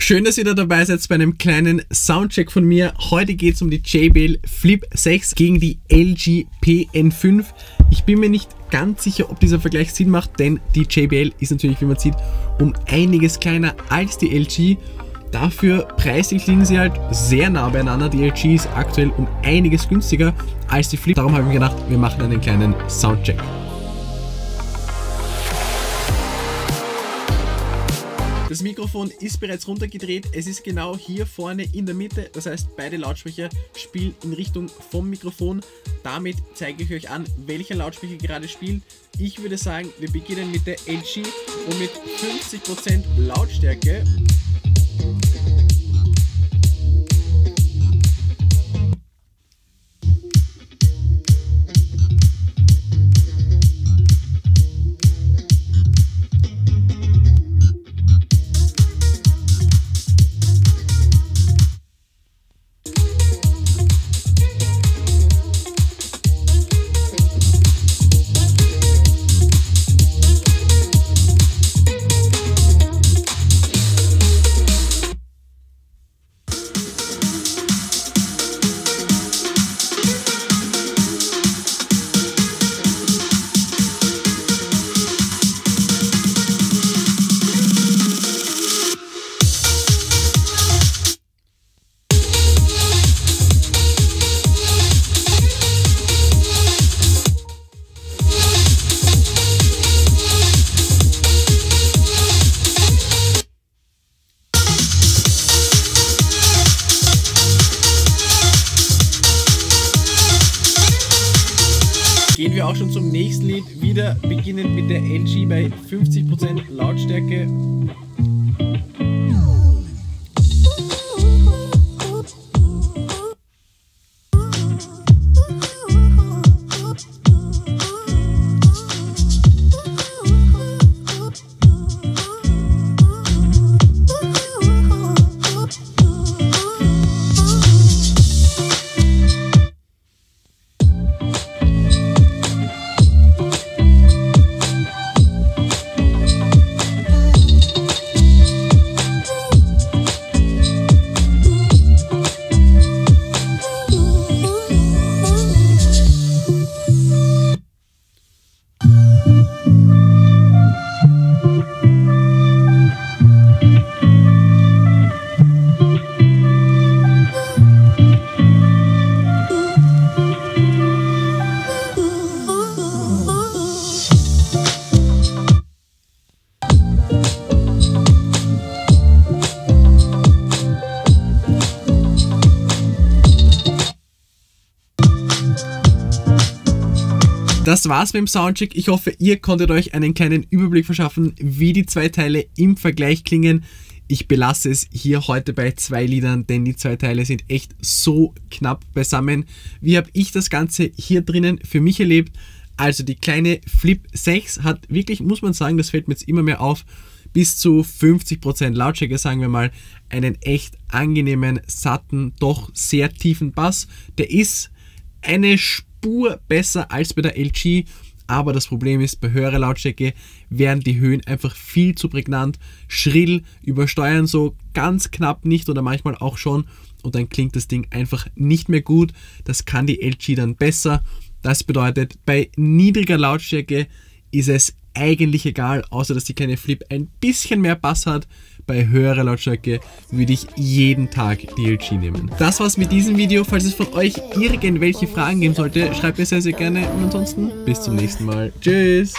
Schön, dass ihr da dabei seid bei einem kleinen Soundcheck von mir. Heute geht es um die JBL Flip 6 gegen die LG PN5. Ich bin mir nicht ganz sicher, ob dieser Vergleich Sinn macht, denn die JBL ist natürlich, wie man sieht, um einiges kleiner als die LG. Dafür preislich liegen sie halt sehr nah beieinander. Die LG ist aktuell um einiges günstiger als die Flip. Darum habe ich mir gedacht, wir machen einen kleinen Soundcheck. Das Mikrofon ist bereits runtergedreht, es ist genau hier vorne in der Mitte, das heißt beide Lautsprecher spielen in Richtung vom Mikrofon. Damit zeige ich euch an, welcher Lautsprecher gerade spielt. Ich würde sagen, wir beginnen mit der LG und mit 50% Lautstärke. Gehen wir auch schon zum nächsten Lied, wieder beginnend mit der LG bei 50% Lautstärke. Das war's mit dem Soundcheck. Ich hoffe, ihr konntet euch einen kleinen Überblick verschaffen, wie die zwei Teile im Vergleich klingen. Ich belasse es hier heute bei 2 Liedern, denn die 2 Teile sind echt so knapp beisammen. Wie habe ich das Ganze hier drinnen für mich erlebt? Also die kleine Flip 6 hat wirklich, muss man sagen, das fällt mir jetzt immer mehr auf, bis zu 50% Lautstärke, sagen wir mal, einen echt angenehmen, satten, doch sehr tiefen Bass. Der ist eine Spur besser als bei der LG, aber das Problem ist, bei höherer Lautstärke werden die Höhen einfach viel zu prägnant, schrill, übersteuern so ganz knapp nicht oder manchmal auch schon und dann klingt das Ding einfach nicht mehr gut. Das kann die LG dann besser. Das bedeutet, bei niedriger Lautstärke ist es eigentlich egal, außer dass die kleine Flip ein bisschen mehr Bass hat. Bei höherer Lautstärke würde ich jeden Tag die LG nehmen. Das war's mit diesem Video. Falls es von euch irgendwelche Fragen geben sollte, schreibt mir sehr, sehr gerne. Und ansonsten bis zum nächsten Mal. Tschüss!